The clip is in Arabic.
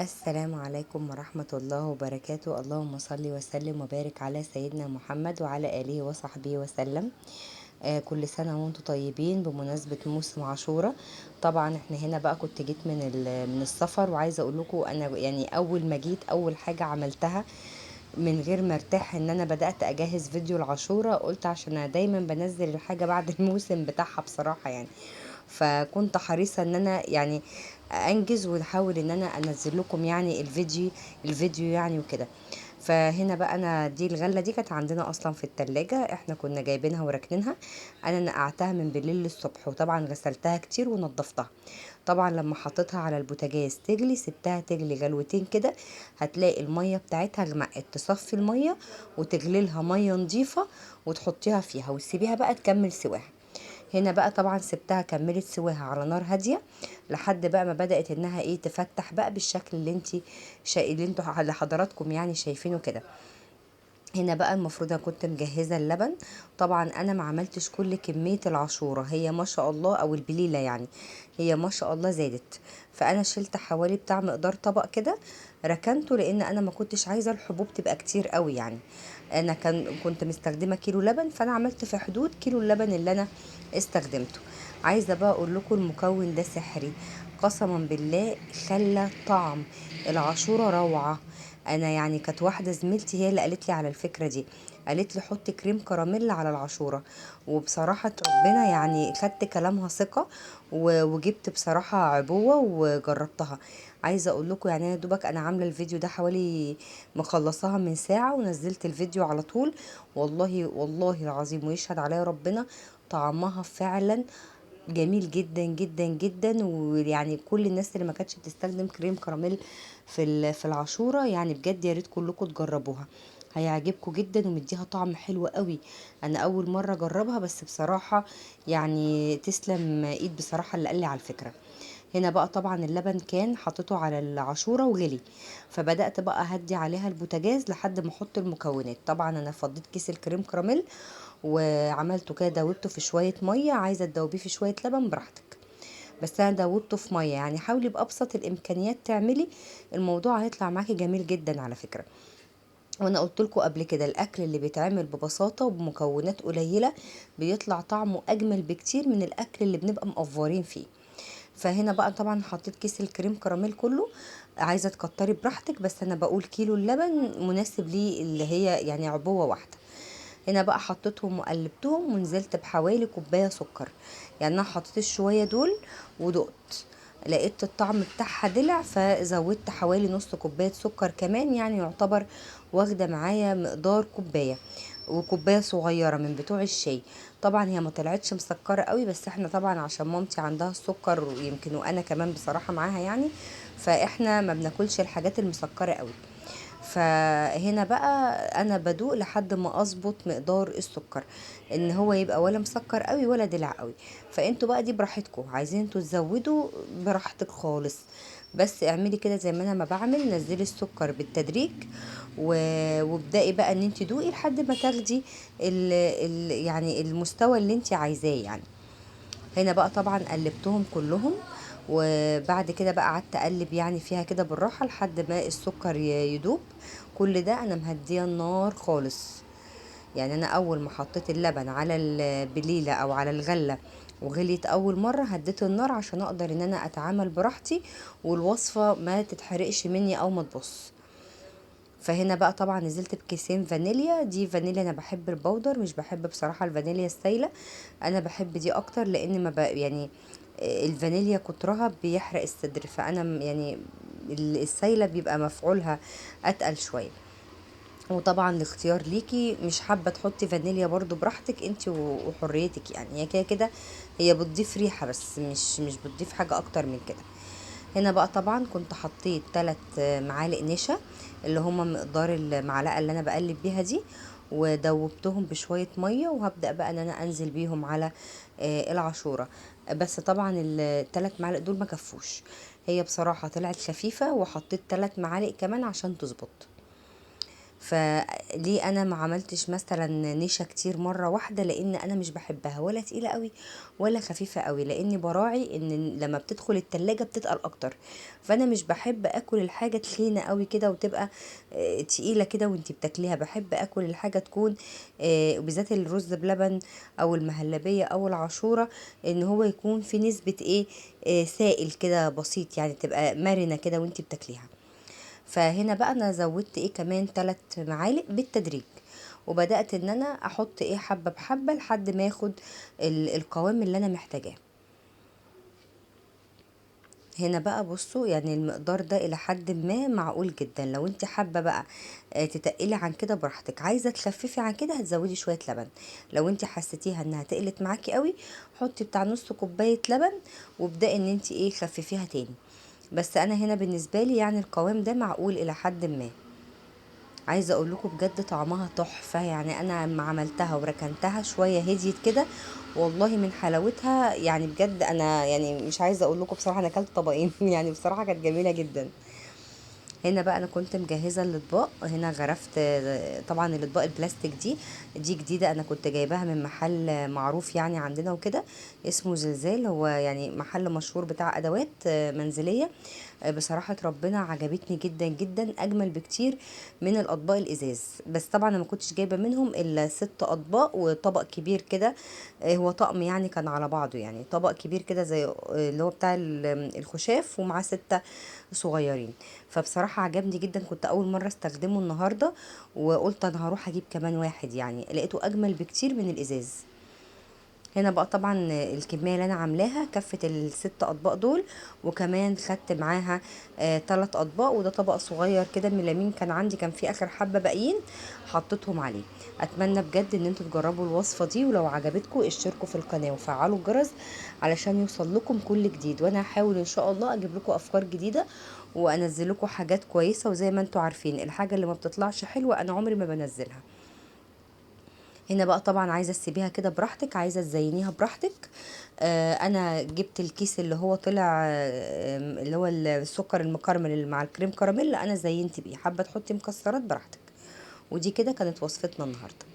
السلام عليكم ورحمة الله وبركاته. اللهم صل وسلم وبارك على سيدنا محمد وعلى آله وصحبه وسلم. كل سنة وانتم طيبين بمناسبة موسم عاشوراء. طبعا احنا هنا بقى كنت جيت من السفر، وعايزة اقول لكم انا يعني اول ما جيت اول حاجة عملتها من غير ما ارتاح ان انا بدأت اجهز فيديو العاشوراء. قلت عشان انا دايما بنزل الحاجة بعد الموسم بتاعها بصراحة يعني، فكنت حريصة ان انا يعني انجز واحاول ان انا انزل لكم يعني الفيديو يعني وكده. فهنا بقى انا دي الغله دي كانت عندنا اصلا في التلاجة، احنا كنا جايبينها وراكنينها. انا نقعتها من بالليل للصبح، وطبعا غسلتها كتير ونضفتها. طبعا لما حطيتها على البوتاجاز تغلي سبتها تغلي غلوتين كده، هتلاقي الميه بتاعتها غمقت. تصفي الميه وتغلي لها ميه نظيفه وتحطيها فيها وتسيبيها بقى تكمل سواها. هنا بقى طبعا سبتها كملت سواها على نار هاديه لحد بقى ما بدات انها تفتح بقى بالشكل اللي انتوا اللي حضراتكم يعني شايفينه كده. هنا بقى المفروض انا كنت مجهزه اللبن. طبعا انا ما عملتش كل كميه العاشوره، هي ما شاء الله، او البليله يعني، هي ما شاء الله زادت. فانا شلت حوالي بتاع مقدار طبق كده ركنته، لان انا ما كنتش عايزه الحبوب تبقى كتير قوي يعني. انا كنت مستخدمه كيلو لبن، فانا عملت في حدود كيلو اللبن اللي انا استخدمته. عايزه بقى اقول لكم المكون ده سحري، قسما بالله خلى طعم العاشوره روعه. انا يعني كانت واحده زميلتي هي اللي قالت لي على الفكره دي، قالت لي حط كريم كراميل على العاشوره. وبصراحه ربنا يعني خدت كلامها ثقه، وجبت بصراحه عبوه وجربتها. عايزه اقول لكم يعني انا دوبك انا عامله الفيديو ده حوالي مخلصاها من ساعه ونزلت الفيديو على طول. والله والله العظيم ويشهد عليا ربنا، طعمها فعلا جميل جدا جدا جدا. ويعني كل الناس اللي ما كانتش بتستخدم كريم كراميل في العاشوره يعني بجد يا ريت كلكم تجربوها، هيعجبكم جدا ومديها طعم حلو قوي. انا اول مره اجربها، بس بصراحه يعني تسلم ايد بصراحه اللي قال لي على الفكره. هنا بقى طبعا اللبن كان حطيته على العاشوره وغلي، فبدات بقى اهدي عليها البوتاجاز لحد ما احط المكونات. طبعا انا فضيت كيس الكريم كراميل وعملته كده، دوبته في شويه ميه، عايزه تدوبيه في شويه لبن براحتك، بس انا دوبته في ميه. يعني حاولي بابسط الامكانيات تعملي، الموضوع هيطلع معاكي جميل جدا على فكره. وانا قلت لكم قبل كده الاكل اللي بيتعمل ببساطه وبمكونات قليله بيطلع طعمه اجمل بكتير من الاكل اللي بنبقى مقفورين فيه. فهنا بقى طبعا حطيت كيس الكريم كراميل كله، عايزه تكتري براحتك، بس انا بقول كيلو اللبن مناسب ليه اللي هي يعني عبوه واحده. هنا بقى حطيتهم وقلبتهم ونزلت بحوالي كوبايه سكر. يعني انا حطيت الشويه دول ودقت، لقيت الطعم بتاعها دلع، فزودت حوالي نص كوبايه سكر كمان، يعني يعتبر واخده معايا مقدار كوبايه، وكوبايه صغيره من بتوع الشاي. طبعا هي ما طلعتش مسكره قوي، بس احنا طبعا عشان مامتي عندها السكر ويمكن وانا كمان بصراحه معاها يعني، فاحنا ما بناكلش الحاجات المسكره قوي. فهنا بقى انا بدوق لحد ما اظبط مقدار السكر، ان هو يبقى ولا مسكر قوي ولا دلع قوي. فانتوا بقى دي براحتكم، عايزين انتوا تزودوا براحتك خالص، بس اعملي كده زي ما انا ما بعمل، نزلي السكر بالتدريج وابدأي بقى ان انت دوقي لحد ما تاخدي يعني المستوى اللي انت عايزاه يعني. هنا بقى طبعا قلبتهم كلهم، وبعد كده بقى قعدت اقلب يعني فيها كده بالراحه لحد ما السكر يدوب. كل ده انا مهديه النار خالص. يعني انا اول ما حطيت اللبن على البليله او على الغله وغليت اول مره، هديت النار عشان اقدر ان انا اتعامل براحتي والوصفه ما تتحرقش مني او ما تبص. فهنا بقى طبعا نزلت بكيسين فانيليا. دي فانيليا انا بحب البودر، مش بحب بصراحه الفانيليا السايله. انا بحب دي اكتر لان ما يعني الفانيليا كترها بيحرق الصدر، فانا يعني السايله بيبقى مفعولها اتقل شويه. وطبعا الاختيار ليكي، مش حابه تحطي فانيليا برضو براحتك انت وحريتك، يعني هي كده كده هي بتضيف ريحه بس مش بتضيف حاجه اكتر من كده. هنا بقى طبعا كنت حطيت 3 معالق نشا، اللي هما مقدار المعلقه اللي انا بقلب بيها دي، ودوبتهم بشويه ميه، وهبدا بقى ان انا انزل بيهم على العاشوره. بس طبعا الثلاث معالق دول ما كفوش، هي بصراحه طلعت خفيفه وحطيت 3 معالق كمان عشان تظبط. فليه انا ما عملتش مثلا نشا كتير مره واحده؟ لان انا مش بحبها ولا تقيله قوي ولا خفيفه قوي، لاني براعي ان لما بتدخل التلاجة بتتقل اكتر. فانا مش بحب اكل الحاجه تخينه قوي كده وتبقى تقيله كده وانتي بتاكليها. بحب اكل الحاجه تكون وبالذات الرز بلبن او المهلبيه او العاشوره، ان هو يكون في نسبه ايه، سائل كده بسيط، يعني تبقى مرنه كده وانتي بتاكليها. فهنا بقى انا زودت ايه كمان 3 معالق بالتدريج، وبدأت ان انا احط ايه حبة بحبة لحد ما ياخد القوام اللي انا محتاجاه. هنا بقى بصوا، يعني المقدار ده الى حد ما معقول جدا. لو انت حابة بقى تتقلي عن كده براحتك، عايزة تخففي عن كده هتزودي شوية لبن. لو انت حسيتيها انها تقلت معاكي قوي، حطي بتاع نص كوباية لبن وابدأي ان انت ايه خففيها تاني. بس انا هنا بالنسبة لي يعني القوام ده معقول الى حد ما. عايزه اقول لكم بجد طعمها تحفه، يعني انا لما عملتها وركنتها شويه هديت كده، والله من حلاوتها يعني بجد. انا يعني مش عايزه اقول لكم بصراحه، انا اكلت طبقين يعني بصراحه كانت جميله جدا. هنا بقى انا كنت مجهزه الاطباق. هنا غرفت طبعا الاطباق البلاستيك دي جديده، انا كنت جايباها من محل معروف يعني عندنا وكده، اسمه زلزال. هو يعني محل مشهور بتاع ادوات منزليه. بصراحه ربنا عجبتني جدا جدا، اجمل بكتير من الاطباق الازاز. بس طبعا انا ما كنتش جايبه منهم الا 6 اطباق وطبق كبير كده. هو طقم يعني كان على بعضه، يعني طبق كبير كده زي اللي هو بتاع الخشاف، ومعاه 6 صغيرين. فبصراحة عجبني جدا، كنت أول مرة استخدمه النهاردة، وقلت أنا هروح أجيب كمان واحد، يعني لقيته أجمل بكتير من الإزاز. هنا بقى طبعا الكمية اللي أنا عاملاها كفت ال6 أطباق دول، وكمان خدت معاها 3 أطباق، وده طبق صغير كده من ليمين كان عندي، كان فيه آخر حبة باقيين حطيتهم عليه. أتمنى بجد إن انتوا تجربوا الوصفة دي، ولو عجبتكم اشتركوا في القناة وفعلوا الجرس علشان يوصل لكم كل جديد. وأنا هحاول إن شاء الله أجيب لكم أفكار جديدة وأنزل لكم حاجات كويسة. وزي ما انتوا عارفين الحاجة اللي ما بتطلعش حلوة أنا عمري ما بنزلها. هنا بقى طبعا عايزه تسيبيها كده براحتك، عايزه تزينيها براحتك. انا جبت الكيس اللي هو طلع اللي هو السكر المكرمل اللي مع الكريم كراميل، انا زينت بيه. حابه تحطي مكسرات براحتك. ودي كده كانت وصفتنا النهارده.